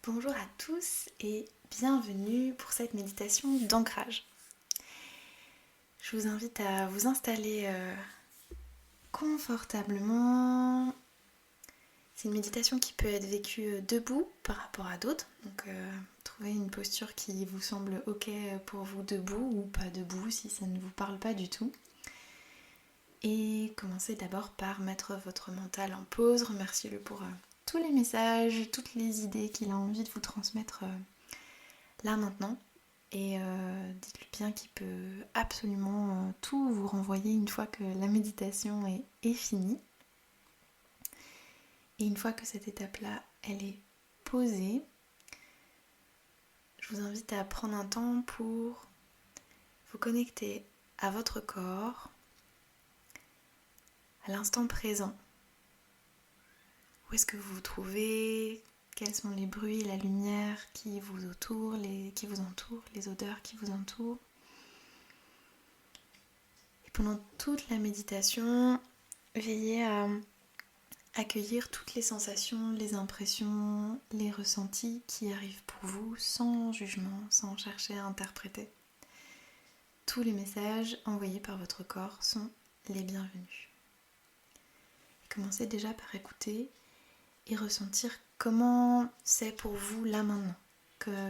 Bonjour à tous et bienvenue pour cette méditation d'ancrage. Je vous invite à vous installer confortablement. C'est une méditation qui peut être vécue debout par rapport à d'autres. Donc trouvez une posture qui vous semble ok pour vous debout ou pas debout si ça ne vous parle pas du tout. Et commencez d'abord par mettre votre mental en pause. Remerciez-le pour tous les messages, toutes les idées qu'il a envie de vous transmettre là maintenant. Et dites-lui bien qu'il peut absolument tout vous renvoyer une fois que la méditation est finie. Et une fois que cette étape-là, elle est posée, je vous invite à prendre un temps pour vous connecter à votre corps, à l'instant présent. Où est-ce que vous vous trouvez ? Quels sont les bruits, la lumière qui vous entoure, les odeurs qui vous entourent ? Et pendant toute la méditation, veillez à accueillir toutes les sensations, les impressions, les ressentis qui arrivent pour vous sans jugement, sans chercher à interpréter. Tous les messages envoyés par votre corps sont les bienvenus. Et commencez déjà par écouter et ressentir comment c'est pour vous là maintenant.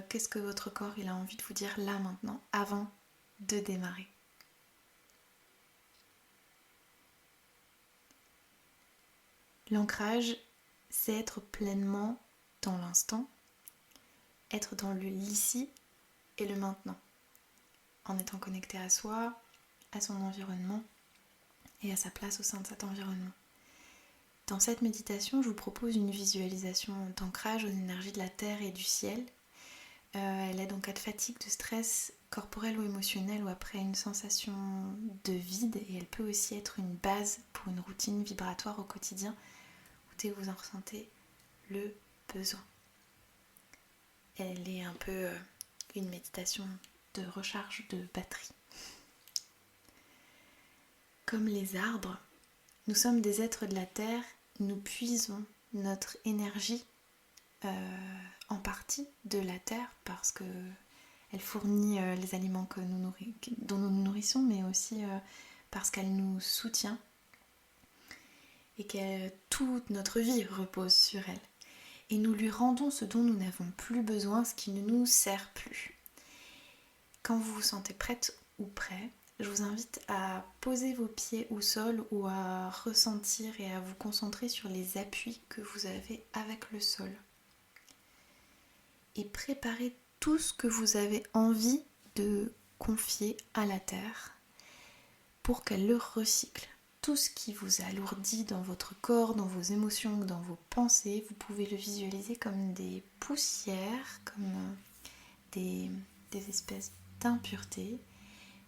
Qu'est-ce que votre corps il a envie de vous dire là maintenant, avant de démarrer. L'ancrage, c'est être pleinement dans l'instant, être dans le l'ici et le maintenant, en étant connecté à soi, à son environnement et à sa place au sein de cet environnement. Dans cette méditation, je vous propose une visualisation d'ancrage aux énergies de la terre et du ciel. Elle aide en cas de fatigue, de stress corporel ou émotionnel ou après une sensation de vide, et elle peut aussi être une base pour une routine vibratoire au quotidien où dès que vous en ressentez le besoin. Elle est un peu une méditation de recharge de batterie. Comme les arbres, nous sommes des êtres de la terre, nous puisons notre énergie en partie de la terre parce qu'elle fournit les aliments dont nous nous nourrissons, mais aussi parce qu'elle nous soutient et que toute notre vie repose sur elle. Et nous lui rendons ce dont nous n'avons plus besoin, ce qui ne nous sert plus. Quand vous vous sentez prête ou prêt, je vous invite à poser vos pieds au sol ou à ressentir et à vous concentrer sur les appuis que vous avez avec le sol. Et préparez tout ce que vous avez envie de confier à la terre pour qu'elle le recycle. Tout ce qui vous alourdit dans votre corps, dans vos émotions, dans vos pensées, vous pouvez le visualiser comme des poussières, comme des espèces d'impuretés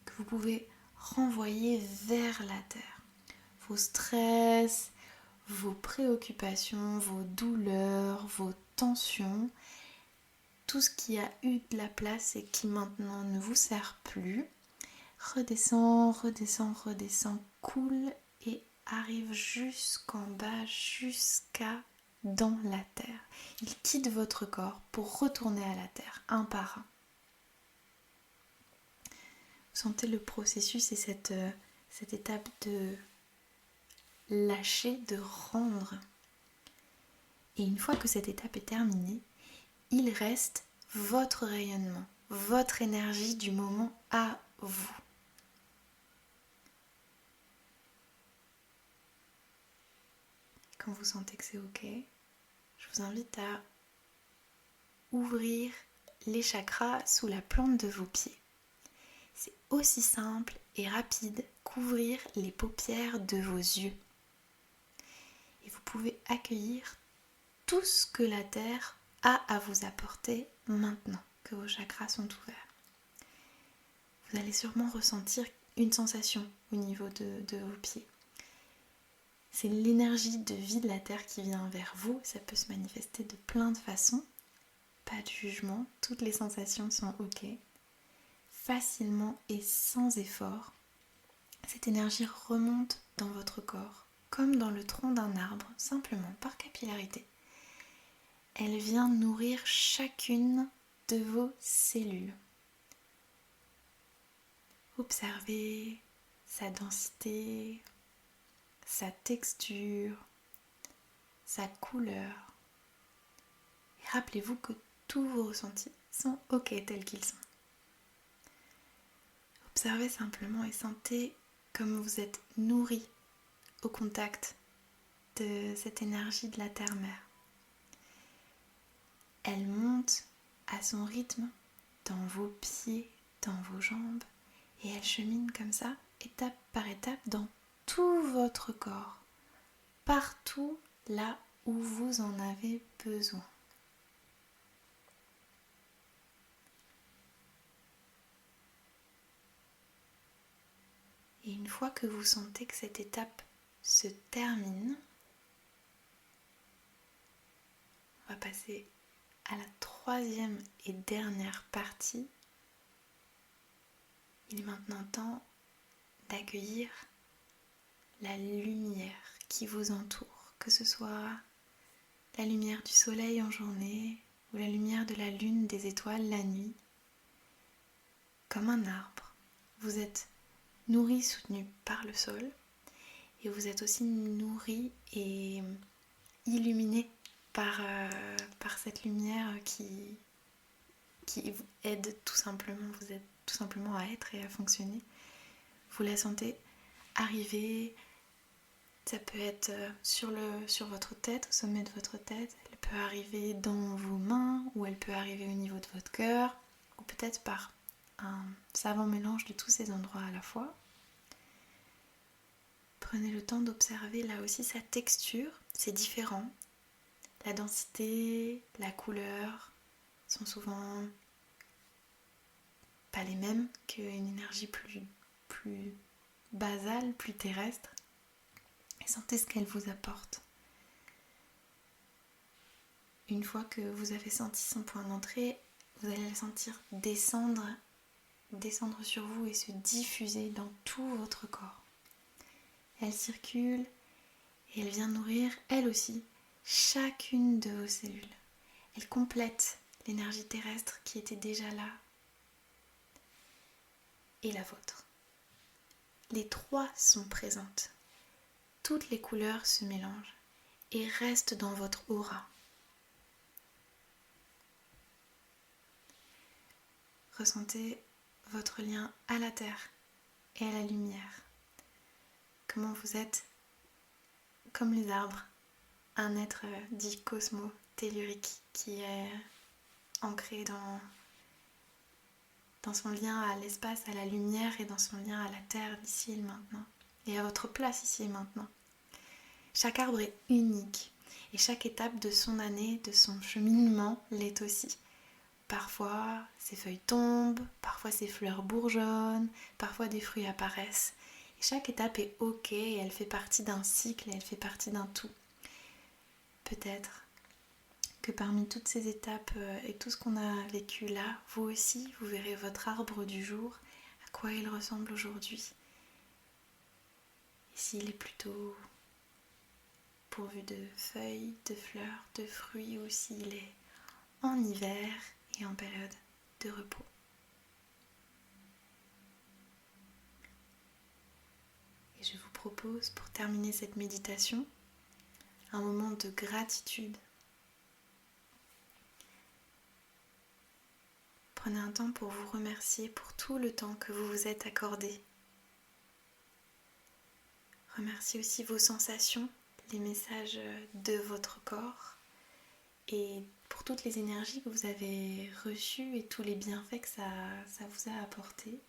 que vous pouvez renvoyer vers la terre. Vos stress, vos préoccupations, vos douleurs, vos tensions, tout ce qui a eu de la place et qui maintenant ne vous sert plus, redescend, coule et arrive jusqu'en bas, jusqu'à dans la terre. Il quitte votre corps pour retourner à la terre, un par un. Vous sentez le processus et cette étape de lâcher, de rendre. Et une fois que cette étape est terminée, il reste votre rayonnement, votre énergie du moment à vous. Quand vous sentez que c'est ok, je vous invite à ouvrir les chakras sous la plante de vos pieds. C'est aussi simple et rapide qu'ouvrir les paupières de vos yeux. Et vous pouvez accueillir tout ce que la terre a à vous apporter maintenant que vos chakras sont ouverts. Vous allez sûrement ressentir une sensation au niveau de vos pieds. C'est l'énergie de vie de la terre qui vient vers vous. Ça peut se manifester de plein de façons. Pas de jugement, toutes les sensations sont ok. Facilement et sans effort, cette énergie remonte dans votre corps, comme dans le tronc d'un arbre, simplement par capillarité. elle vient nourrir chacune de vos cellules. Observez sa densité, sa texture, sa couleur. Et rappelez-vous que tous vos ressentis sont ok tels qu'ils sont. Observez simplement et sentez comme vous êtes nourri au contact de cette énergie de la terre-mère. Elle monte à son rythme dans vos pieds, dans vos jambes, et elle chemine comme ça, étape par étape, dans tout votre corps, partout là où vous en avez besoin. Et une fois que vous sentez que cette étape se termine, on va passer à la troisième et dernière partie. Il est maintenant temps d'accueillir la lumière qui vous entoure, que ce soit la lumière du soleil en journée ou la lumière de la lune, des étoiles la nuit. Comme un arbre, vous êtes nourri, soutenu par le sol, et vous êtes aussi nourri et illuminé par cette lumière qui vous aide tout simplement, vous aide tout simplement à être et à fonctionner. Vous la sentez arriver, ça peut être sur votre tête, au sommet de votre tête, elle peut arriver dans vos mains, ou elle peut arriver au niveau de votre cœur, ou peut-être par un savant mélange de tous ces endroits à la fois. Prenez le temps d'observer là aussi sa texture, c'est différent. La densité, la couleur sont souvent pas les mêmes qu'une énergie plus basale, plus terrestre. Et sentez ce qu'elle vous apporte. Une fois que vous avez senti son point d'entrée, vous allez la sentir descendre sur vous et se diffuser dans tout votre corps. Elle circule et elle vient nourrir, elle aussi, chacune de vos cellules. Elle complète l'énergie terrestre qui était déjà là et la vôtre. Les trois sont présentes. Toutes les couleurs se mélangent et restent dans votre aura. Ressentez votre lien à la terre et à la lumière. Comment vous êtes comme les arbres, un être dit cosmo-tellurique qui est ancré dans son lien à l'espace, à la lumière et dans son lien à la terre d'ici et maintenant et à votre place ici et maintenant. Chaque arbre est unique et chaque étape de son année, de son cheminement l'est aussi. Parfois, ses feuilles tombent, parfois ses fleurs bourgeonnent, parfois des fruits apparaissent. Et chaque étape est ok et elle fait partie d'un cycle et elle fait partie d'un tout. Peut-être que parmi toutes ces étapes et tout ce qu'on a vécu là, vous aussi, vous verrez votre arbre du jour, à quoi il ressemble aujourd'hui. Et s'il est plutôt pourvu de feuilles, de fleurs, de fruits, ou s'il est en hiver et en période de repos. Et je vous propose, pour terminer cette méditation, un moment de gratitude. Prenez un temps pour vous remercier pour tout le temps que vous vous êtes accordé. Remerciez aussi vos sensations, les messages de votre corps et pour toutes les énergies que vous avez reçues et tous les bienfaits que ça vous a apporté.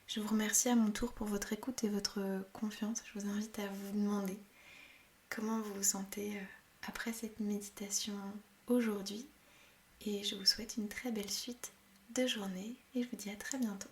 Je vous remercie à mon tour pour votre écoute et votre confiance. Je vous invite à vous demander comment vous vous sentez après cette méditation aujourd'hui. Et je vous souhaite une très belle suite de journée et je vous dis à très bientôt.